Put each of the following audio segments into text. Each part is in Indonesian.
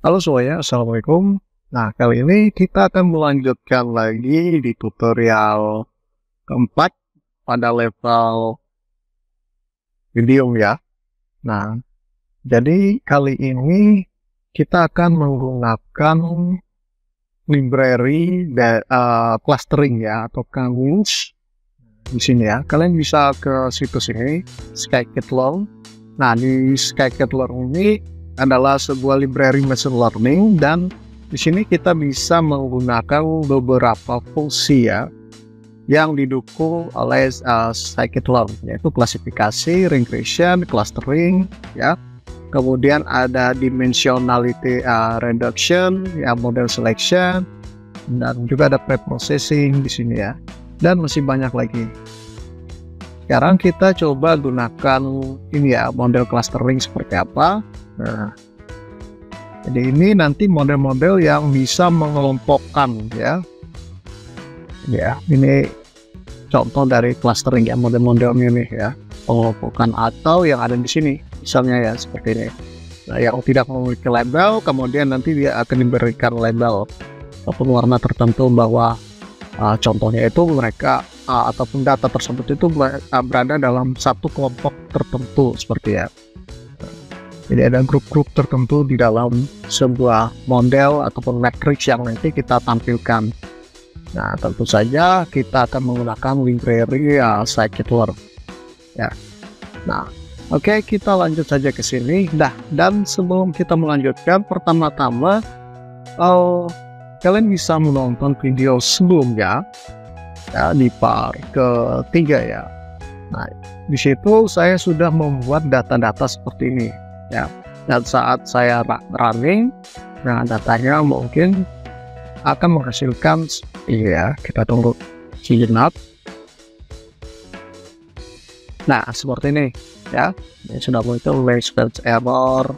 Halo semuanya, Assalamualaikum. Nah, kali ini kita akan melanjutkan lagi di tutorial keempat pada level video ya. Nah, jadi kali ini kita akan menggunakan library clustering ya, atau K-means di sini ya. Kalian bisa ke situs ini, scikit-learn. Nah, di scikit-learn ini adalah sebuah library machine learning, dan di sini kita bisa menggunakan beberapa fungsi ya yang didukung oleh scikit-learn, yaitu klasifikasi, regression, clustering ya. Kemudian ada dimensionality reduction, ya, model selection, dan juga ada pre-processing di sini ya, dan masih banyak lagi. Sekarang kita coba gunakan ini ya, model clustering seperti apa. Nah, jadi ini nanti model-model yang bisa mengelompokkan ya. Ya, ini contoh dari clustering ya, model-modelnya nih ya, pengelompokan atau yang ada di sini, misalnya ya seperti ini. Nah, yang tidak memiliki label, kemudian nanti dia akan diberikan label ataupun warna tertentu bahwa contohnya itu mereka ataupun data tersebut itu berada dalam satu kelompok tertentu seperti ya. Jadi ada grup-grup tertentu di dalam sebuah model ataupun matriks yang nanti kita tampilkan. Nah, tentu saja kita akan menggunakan library scikit-learn ya. Nah, oke, kita lanjut saja ke sini. Nah, dan sebelum kita melanjutkan, pertama-tama kalian bisa menonton video sebelumnya ya, di part ketiga ya. Nah, di situ saya sudah membuat data-data seperti ini ya, dan saat saya running dengan datanya mungkin akan menghasilkan ya, kita tunggu sejenak. Nah, seperti ini ya, ini sudah muncul space error.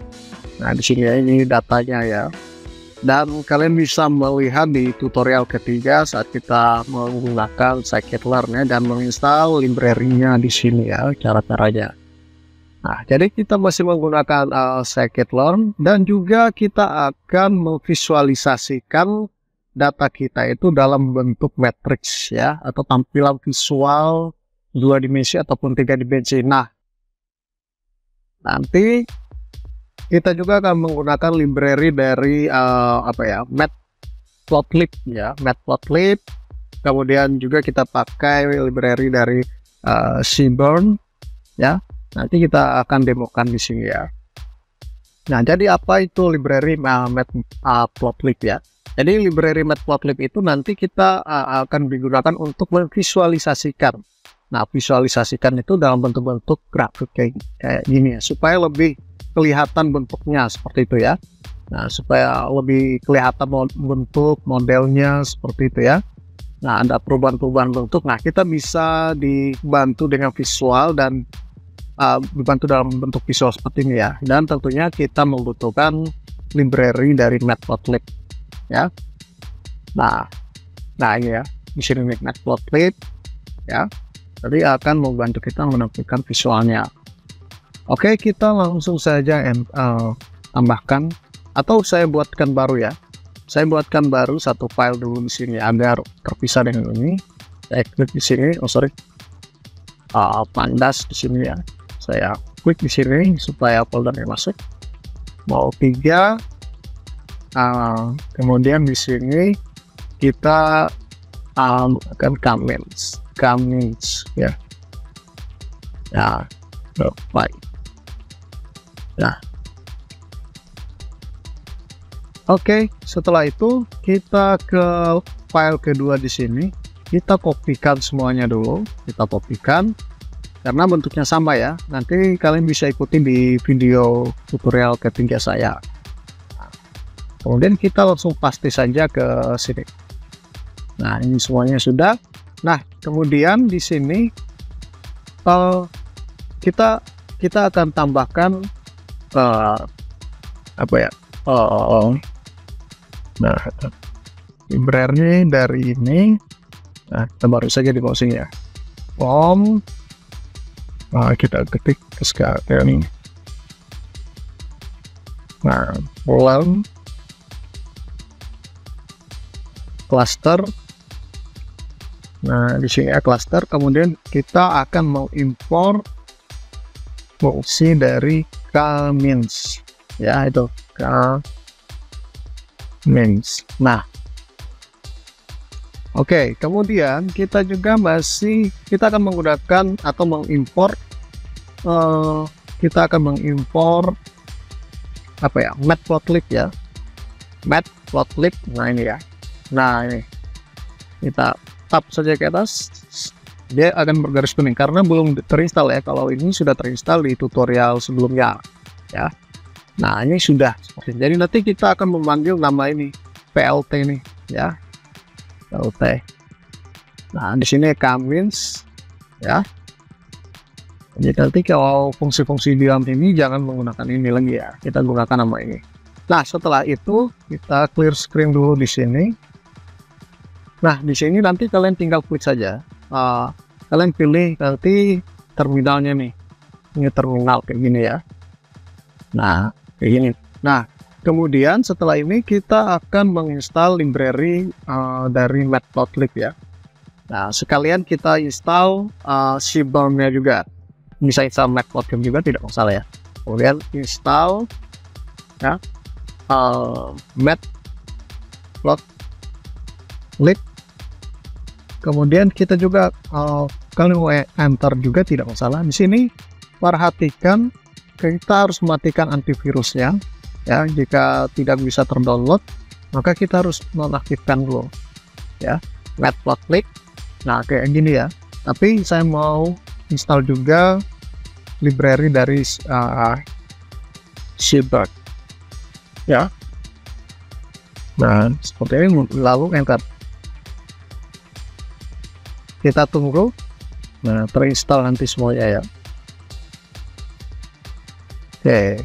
Nah, di sini ini datanya ya, dan kalian bisa melihat di tutorial ketiga saat kita menggunakan scikit-learn ya, dan menginstal library-nya di sini ya, cara-caranya. Nah, jadi kita masih menggunakan scikit-learn, dan juga kita akan memvisualisasikan data kita itu dalam bentuk matriks ya, atau tampilan visual 2 dimensi ataupun 3 dimensi. Nah, nanti kita juga akan menggunakan library dari matplotlib ya, matplotlib. Kemudian juga kita pakai library dari Seaborn ya. Nanti kita akan demokan di sini ya. Nah, jadi apa itu library matplotlib ya? Jadi library matplotlib itu nanti kita akan digunakan untuk memvisualisasikan. Nah, visualisasikan itu dalam bentuk-bentuk grafik kayak gini ya, supaya lebih kelihatan bentuknya seperti itu ya. Nah, supaya lebih kelihatan bentuk modelnya seperti itu ya. Nah, ada perubahan-perubahan bentuk. Nah, kita bisa dibantu dengan visual dan dibantu dalam bentuk visual seperti ini ya. Dan tentunya kita membutuhkan library dari matplotlib ya. Nah ini ya, di sini matplotlib ya. Jadi akan membantu kita menampilkan visualnya. Oke, kita langsung saja tambahkan, atau saya buatkan baru ya. Saya buatkan baru satu file dulu di sini agar terpisah dengan ini. Saya klik di sini, pandas di sini ya. Saya klik di sini supaya foldernya masuk. Mau 3. Kemudian di sini kita akan comments ya. Nah, baik. Nah, oke, setelah itu kita ke file kedua di sini. Kita kopikan semuanya dulu. Kita kopikan karena bentuknya sama ya. Nanti kalian bisa ikuti di video tutorial ketiga saya. Kemudian kita langsung paste saja ke sini. Nah, ini semuanya sudah. Nah, kemudian di sini kita akan tambahkan nah, library dari ini. Nah, kita baru saja di browsing ya. Form. Kita ketik sekarang. Nah, pulang cluster. Nah, di sini ya cluster. Kemudian kita akan mengimpor fungsi dari k-means, ya itu k-means. Nah, oke, kemudian kita juga kita akan menggunakan atau mengimpor apa ya, matplotlib ya, matplotlib. Nah ini ya, nah ini kita tap saja ke atas, dia akan bergaris kuning karena belum terinstall ya. Kalau ini sudah terinstall di tutorial sebelumnya ya. Nah ini sudah, jadi nanti kita akan memanggil nama ini plt nih ya, plt. Nah di sini k-means ya. Jadi nanti kalau fungsi-fungsi di dalam ini jangan menggunakan ini lagi ya, kita gunakan nama ini. Nah setelah itu kita clear screen dulu di sini. Nah di sini nanti kalian tinggal klik saja, kalian pilih nanti terminalnya nih, ini terminal kayak gini ya. Nah kayak gini. Nah kemudian setelah ini kita akan menginstal library dari matplotlib ya. Nah sekalian kita install Seaborn-nya juga, bisa install matplotlib juga tidak masalah ya. Kemudian install ya matplotlib. Kemudian kita juga kalian mau enter juga tidak masalah. Di sini perhatikan kita harus mematikan antivirusnya ya. Jika tidak bisa terdownload maka kita harus menonaktifkan dulu ya matplotlib. Nah kayak gini ya. Tapi saya mau install juga library dari Seabird ya. Nah seperti ini, lalu enter. Kita tunggu, nah terinstall nanti semuanya ya. Oke,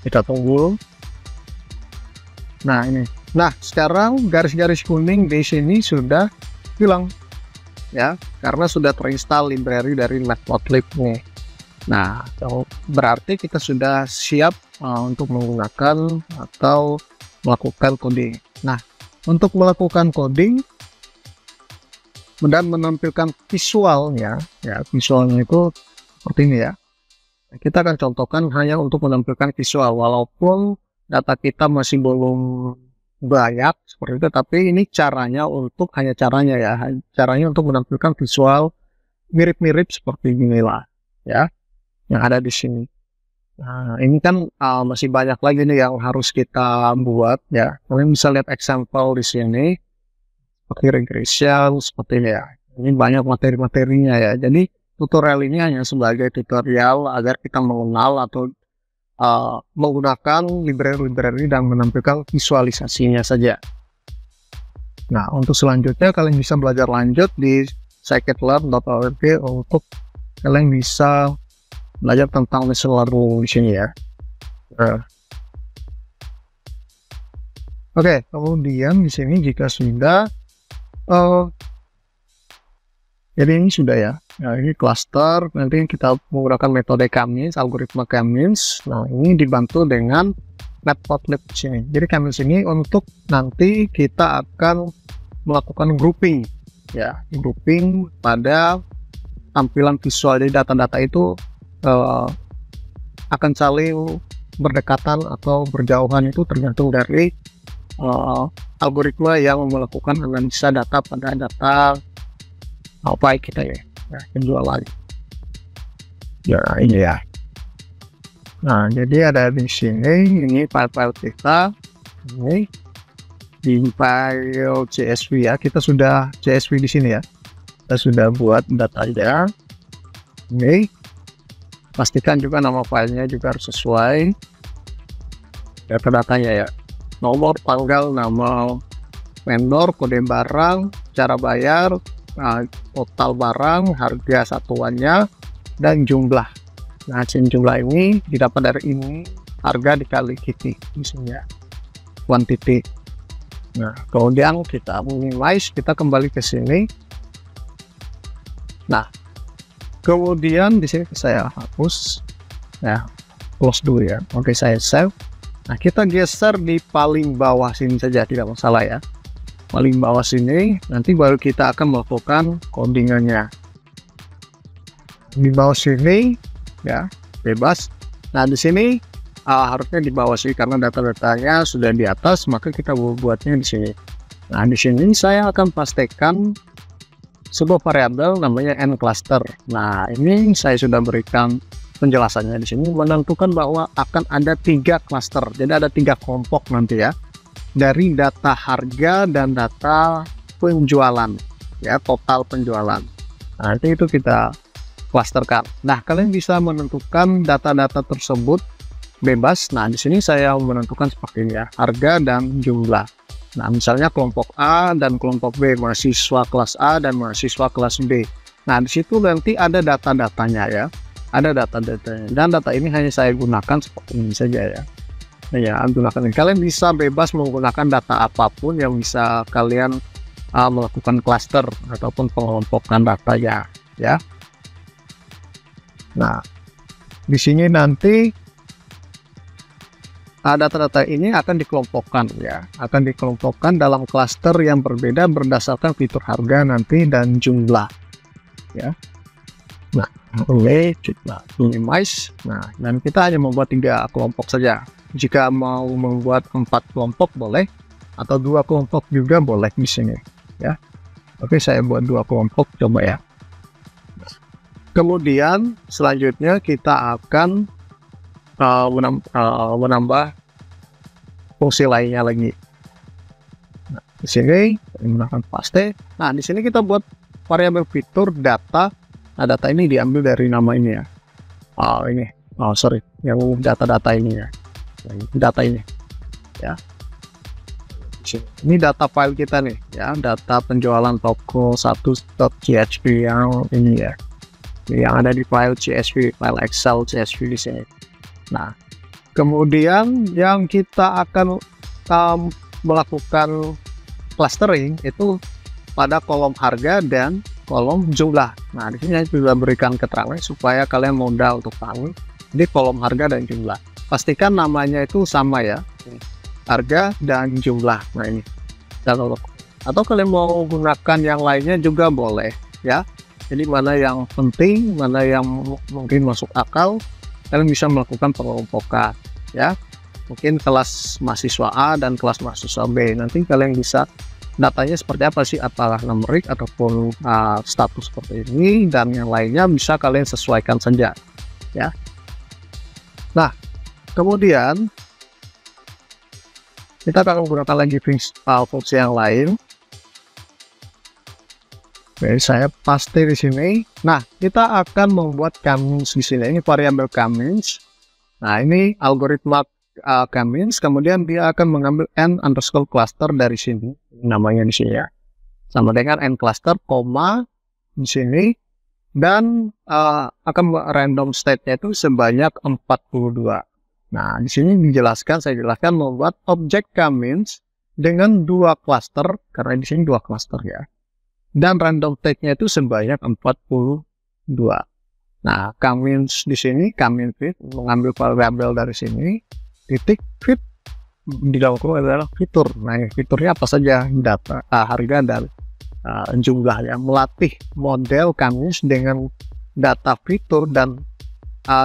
kita tunggu. Nah ini, nah sekarang garis-garis kuning di sini sudah hilang ya, karena sudah terinstall library dari matplotlib nih. Nah berarti kita sudah siap untuk menggunakan atau melakukan coding. Nah untuk melakukan coding dan menampilkan visualnya ya, visualnya itu seperti ini ya. Kita akan contohkan hanya untuk menampilkan visual, walaupun data kita masih belum banyak seperti itu, tapi ini caranya untuk caranya untuk menampilkan visual mirip-mirip seperti inilah ya yang ada di sini. Nah ini kan masih banyak lagi nih yang harus kita buat ya. Kalian bisa lihat example di sini seperti regression seperti ini ya. Ini banyak materi-materinya ya. Jadi tutorial ini hanya sebagai tutorial agar kita mengenal atau menggunakan library dan menampilkan visualisasinya saja. Nah untuk selanjutnya kalian bisa belajar lanjut di scikit-learn.org untuk kalian bisa belajar tentang machine learning di sini ya. Oke, kemudian di sini jika sudah jadi ini sudah ya. Nah ini cluster, nanti kita menggunakan metode k-means, algoritma k-means. Nah ini dibantu dengan matplotlib di sini. Jadi k-means ini untuk nanti kita akan melakukan grouping ya, grouping pada tampilan visual. Jadi data-data itu akan saling berdekatan atau berjauhan, itu tergantung dari algoritma yang melakukan analisa data pada data baik kita ya. Nah, kedua lagi ya ini ya. Nah jadi ada di sini, ini file-file kita ini di file CSV ya. Kita sudah CSV di sini ya, kita sudah buat datanya. Ini pastikan juga nama filenya juga harus sesuai datanya ya, nomor, tanggal, nama vendor, kode barang, cara bayar, total barang, harga satuannya, dan jumlah. Nah jumlah ini didapat dari ini, harga dikali titik misalnya quantity. Nah kemudian kita minimize, kita kembali ke sini. Nah kemudian di sini saya hapus ya, close dulu ya. Oke, saya save. Nah kita geser di paling bawah sini saja, tidak masalah ya. paling bawah sini, nanti baru kita akan melakukan codingannya. Di bawah sini ya, bebas. Nah, di sini harusnya di bawah sini karena data-datanya sudah di atas, maka kita buatnya di sini. Nah, di sini saya akan pastikan sebuah variabel namanya n cluster. Nah, ini saya sudah berikan penjelasannya di sini, menentukan bahwa akan ada 3 cluster. Jadi ada 3 kelompok nanti ya, dari data harga dan data penjualan ya, total penjualan. Nah, nanti itu kita clusterkan. Nah, kalian bisa menentukan data-data tersebut bebas. Nah, di sini saya menentukan seperti ini ya, harga dan jumlah. Nah, misalnya kelompok A dan kelompok B, mahasiswa kelas A dan mahasiswa kelas B. Nah, di situ nanti ada data-datanya ya, ada data-datanya, dan data ini hanya saya gunakan seperti ini saja ya. Nah, ya, gunakan. Kalian bisa bebas menggunakan data apapun yang bisa kalian melakukan cluster ataupun pengelompokan datanya ya. Nah, di sini nanti data-data ini akan dikelompokkan ya, akan dikelompokkan dalam klaster yang berbeda berdasarkan fitur harga nanti dan jumlah ya. Nah, minimize. Nah, dan kita hanya membuat 3 kelompok saja. Jika mau membuat 4 kelompok boleh, atau 2 kelompok juga boleh di sini ya. Oke, saya buat 2 kelompok coba ya. Kemudian selanjutnya kita akan menambah fungsi lainnya lagi. Nah, di sini menggunakan paste. Nah, di sini kita buat variabel fitur data. Nah, data ini diambil dari nama ini ya. Sorry, yang data-data ini ya. Data ini ya. Ini data file kita nih ya, data penjualan toko 1.csv yang ini ya, yang ada di file CSV, file Excel CSV di sini. Nah, kemudian yang kita akan melakukan clustering itu pada kolom harga dan kolom jumlah. Nah, di sini saya sudah berikan keterangan supaya kalian mudah untuk tahu di kolom harga dan jumlah. Pastikan namanya itu sama ya, harga dan jumlah. Nah, ini. Atau kalian mau gunakan yang lainnya juga boleh ya. Jadi mana yang penting, mana yang mungkin masuk akal, kalian bisa melakukan pengelompokan ya. Mungkin kelas mahasiswa A dan kelas mahasiswa B, nanti kalian bisa datanya seperti apa sih, apakah numerik ataupun status seperti ini, dan yang lainnya bisa kalian sesuaikan saja ya. Nah, kemudian kita akan menggunakan lagi fungsi yang lain. Oke, saya paste di sini. Nah, kita akan membuat comments di sini. Ini variabel comments. Nah, ini algoritma comments. Kemudian dia akan mengambil n underscore cluster dari sini. Namanya di sini ya. Sama dengan n cluster, koma di sini. Dan akan random state-nya itu sebanyak 42. Nah, di sini dijelaskan, saya jelaskan membuat objek comments dengan 2 cluster, karena di sini 2 cluster ya. Dan random state-nya itu sebanyak 42. Nah, comments di sini, comment fit, mengambil variabel dari sini, titik fit, di dalam kurung adalah fitur. Nah, fiturnya apa saja? Data, harga, dan jumlah ya. Melatih model comments dengan data fitur dan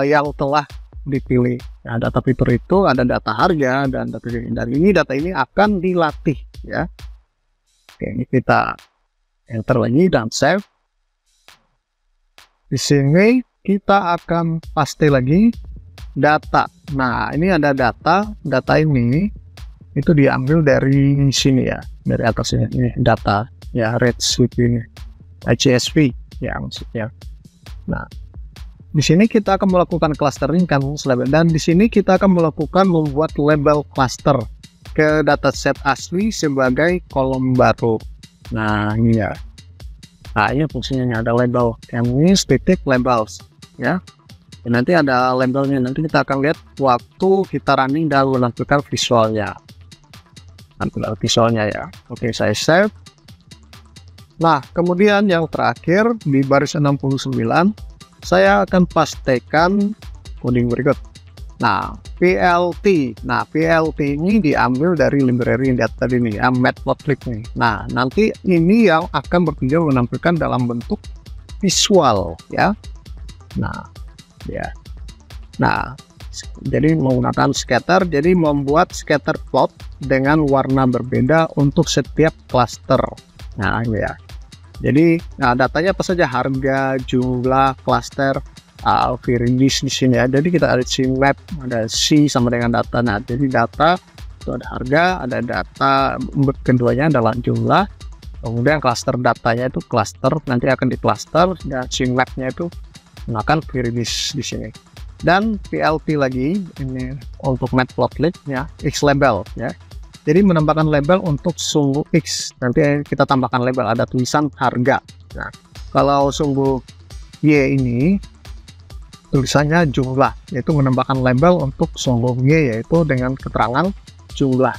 yang telah dipilih. Nah, data fitur itu ada data harga dan data ini, data ini akan dilatih ya. Oke, ini kita enter lagi dan save. Di sini kita akan paste lagi data. Nah, ini ada data. Data ini itu diambil dari sini ya, dari atas ini data ya, redshift ini, CSV ya maksudnya. Nah, di sini kita akan melakukan clustering kan, dan di sini kita akan melakukan membuat label cluster ke dataset asli sebagai kolom baru. Nah, ini ya. Nah, ini fungsinya ada label, ini titik labels ya. Dan nanti ada labelnya, nanti kita akan lihat waktu kita running dan melakukan visualnya. Visualnya ya. Oke, saya save. Nah, kemudian yang terakhir di baris 69, saya akan pastekan coding berikut. Nah, PLT. Nah, PLT ini diambil dari library yang lihat tadi nih, Matplotlib nih. Nah, nanti ini yang akan bertujuan menampilkan dalam bentuk visual ya. Nah, ya. Nah, jadi menggunakan scatter, jadi membuat scatter plot dengan warna berbeda untuk setiap cluster. Nah, ini ya. Jadi, datanya apa saja? Harga, jumlah, cluster, Viridis di sini ya. Jadi kita ada C map, ada C sama dengan data. Nah, jadi data itu ada harga, ada data, keduanya adalah jumlah. Kemudian cluster datanya itu cluster, nanti akan di cluster, dan C mapnya itu menggunakan Viridis di sini. Dan PLT lagi ini untuk Matplotlib ya, X label ya. Jadi menambahkan label untuk sumbu X. Nanti kita tambahkan label, ada tulisan harga. Nah, kalau sumbu Y ini tulisannya jumlah, yaitu menambahkan label untuk sumbu Y yaitu dengan keterangan jumlah.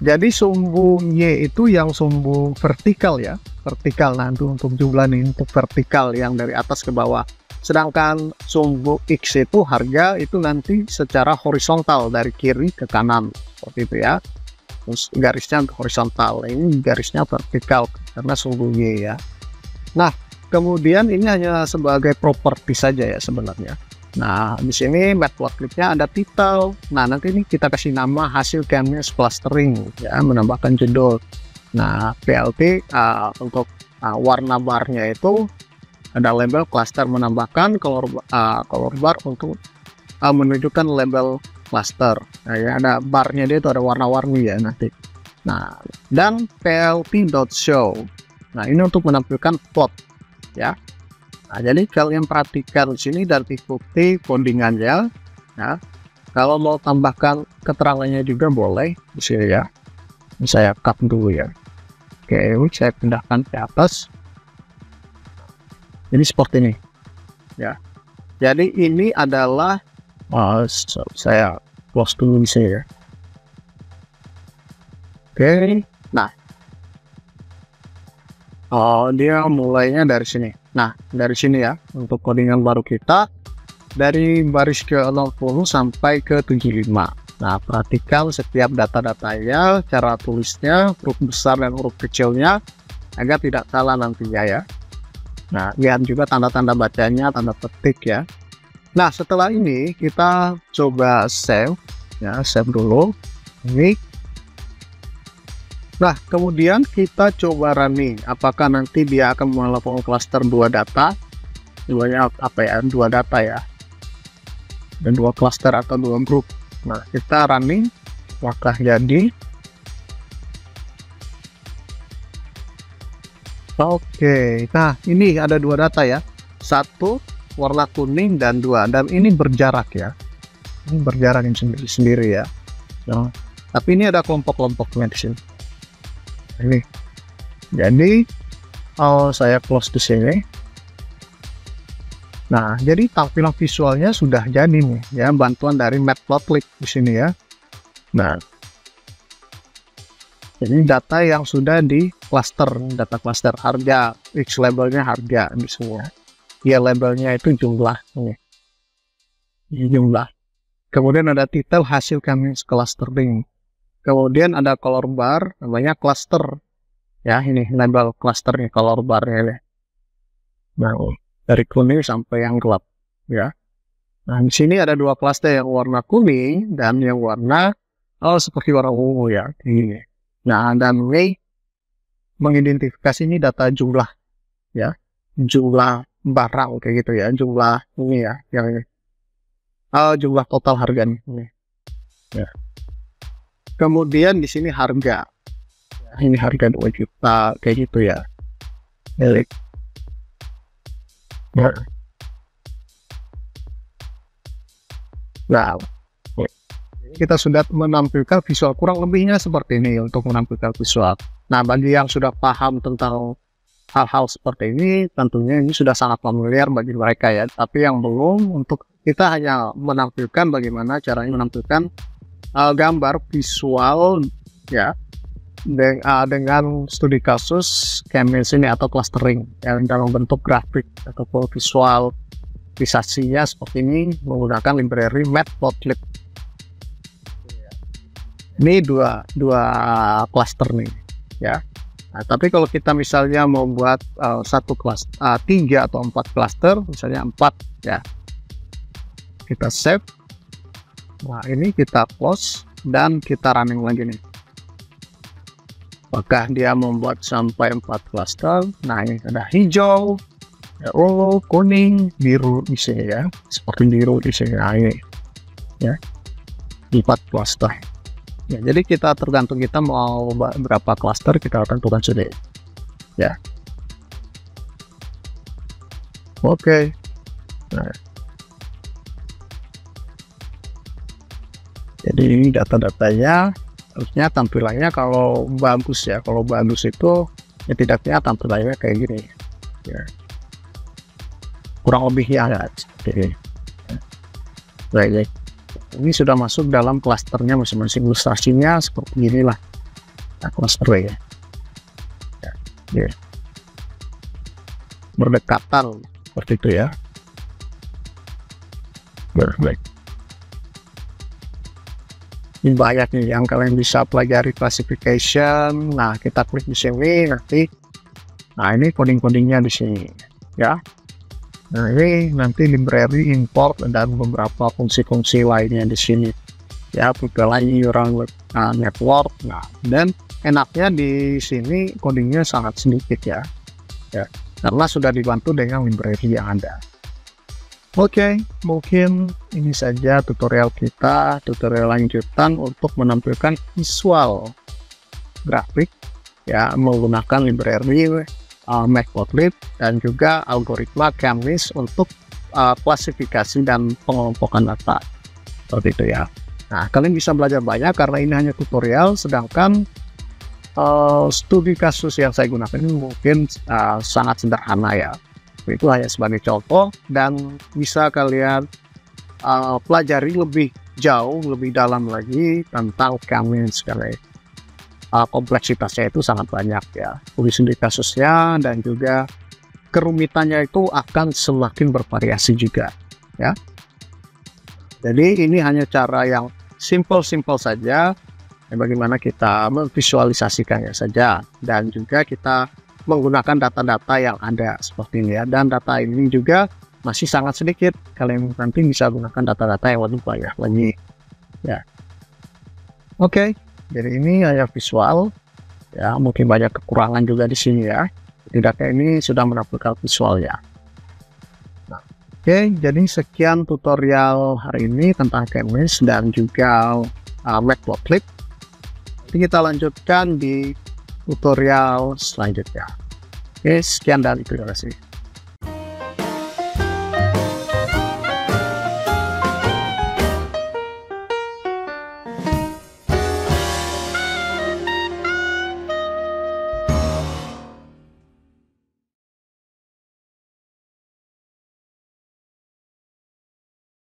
Jadi sumbu Y itu yang sumbu vertikal ya, vertikal. Nah, untuk jumlah nih untuk vertikal yang dari atas ke bawah. Sedangkan sumbu X itu harga itu nanti secara horizontal dari kiri ke kanan seperti itu ya. Terus garisnya horizontal, ini garisnya vertikal karena sumbu Y ya. Nah, kemudian ini hanya sebagai properti saja ya sebenarnya. Nah, di sini Matplotlibnya ada title. Nah, nanti ini kita kasih nama hasil canvas clustering ya, menambahkan judul. Nah, PLT untuk warna barnya itu ada label cluster, menambahkan color bar untuk menunjukkan label cluster. Nah, ya, ada barnya dia itu ada warna-warni ya nanti. Nah, dan plt.show. Nah, ini untuk menampilkan plot ya. Nah, jadi kalian perhatikan di sini dan ikuti codingannya ya. Kalau mau tambahkan keterangannya juga boleh di sini ya. Ini saya cut dulu ya. Oke, saya pindahkan ke atas. Jadi seperti ini ya. Jadi ini adalah saya close dulu di sini ya. Oke, nah dia mulainya dari sini. Nah, dari sini ya, untuk codingan baru kita dari baris ke 60 sampai ke 75. Nah, perhatikan setiap data-datanya, cara tulisnya, huruf besar dan huruf kecilnya agar tidak salah nantinya ya. Nah, lihat juga tanda-tanda bacanya, tanda petik ya. Nah, setelah ini kita coba save ya, save dulu ini. Nah, kemudian kita coba running, apakah nanti dia akan melakukan cluster dua data, duanya apa ya, dua data ya, dan dua cluster atau dua grup. Nah, kita running, apakah jadi? Oke, nah ini ada dua data ya, satu warna kuning dan dua, dan ini berjarak ya, ini berjarak sendiri ya. Nah, tapi ini ada kelompok-kelompoknya di sini. Ini jadi saya close di sini. Nah, jadi tampilan visualnya sudah jadi nih ya, bantuan dari Matplotlib di sini ya. Nah, ini data yang sudah di cluster, data cluster harga, X labelnya harga di sini ya. Y labelnya itu jumlah nih. Ini jumlah. Kemudian ada title hasil canvas clustering. Kemudian ada color bar, namanya cluster. Ya, ini label clusternya, color barnya. Nah, dari kuning sampai yang gelap. Ya. Nah, di sini ada dua cluster, yang warna kuning dan yang warna seperti warna ungu ya. Ini. Nah, dan ini mengidentifikasi ini data jumlah. Ya, jumlah barang kayak gitu ya. Jumlah ini ya, yang ini. Jumlah total harganya. Ini. Ya. Kemudian di sini harga, ya, ini harga 2 juta kayak gitu ya. Ya. Nah, kita sudah menampilkan visual, kurang lebihnya seperti ini untuk menampilkan visual. Nah, bagi yang sudah paham tentang hal-hal seperti ini, tentunya ini sudah sangat familiar bagi mereka ya. Tapi yang belum, untuk kita hanya menampilkan bagaimana caranya menampilkan gambar visual ya dengan studi kasus canvas ini atau clustering yang dalam bentuk grafik ataupun visual visualisasinya seperti ini menggunakan library Matplotlib. Ini dua cluster nih ya. Nah, tapi kalau kita misalnya mau buat satu cluster, 3 atau 4 cluster, misalnya 4 ya, kita save. Nah, ini kita close dan kita running lagi nih. Apakah dia membuat sampai 4 cluster? Nah, ini ada hijau, ungu, kuning, biru di sini ya, seperti biru di sini. Nah, ini ya, 4 cluster. Ya, jadi kita tergantung kita mau berapa cluster, kita tentukan sini ya. Oke. Nah, jadi ini data-datanya harusnya tampilannya kalau bagus ya. Kalau bagus itu ya tidaknya tampilannya kayak gini ya, kurang lebih ya seperti ini. Baik, ini sudah masuk dalam klasternya masing-masing, ilustrasinya seperti inilah. Nah, klaster ya. Ya. Berdekatan seperti itu ya. Baik. Ini banyak nih yang kalian bisa pelajari classification. Nah, kita klik di sini nanti. Nah, ini coding-codingnya di sini ya. Nah, ini nanti library, import, dan beberapa fungsi-fungsi lainnya di sini ya, lain neural network. Nah, dan enaknya di sini codingnya sangat sedikit ya, karena sudah dibantu dengan library yang ada. Oke, mungkin ini saja tutorial kita, tutorial lanjutan untuk menampilkan visual grafik ya, menggunakan library Matplotlib dan juga algoritma Canvas untuk klasifikasi dan pengelompokan data seperti itu ya. Nah, kalian bisa belajar banyak karena ini hanya tutorial, sedangkan studi kasus yang saya gunakan ini mungkin sangat sederhana ya. Itu hanya sebagai contoh dan bisa kalian pelajari lebih jauh, lebih dalam lagi tentang Canvas sekali. Kompleksitasnya itu sangat banyak ya, studi kasusnya dan juga kerumitannya itu akan semakin bervariasi juga ya. Jadi ini hanya cara yang simple saja ya, bagaimana kita memvisualisasikannya saja, dan juga kita menggunakan data-data yang ada seperti ini ya, dan data ini juga masih sangat sedikit, kalian nanti bisa gunakan data-data yang lebih banyak lagi ya. Oke. Jadi ini hanya visual ya, mungkin banyak kekurangan juga di sini ya. Tidaknya ini sudah menampilkan visualnya. Nah, oke, jadi sekian tutorial hari ini tentang Canvas dan juga Matplotlib. Nanti kita lanjutkan di tutorial selanjutnya. Oke, sekian dan terima kasih.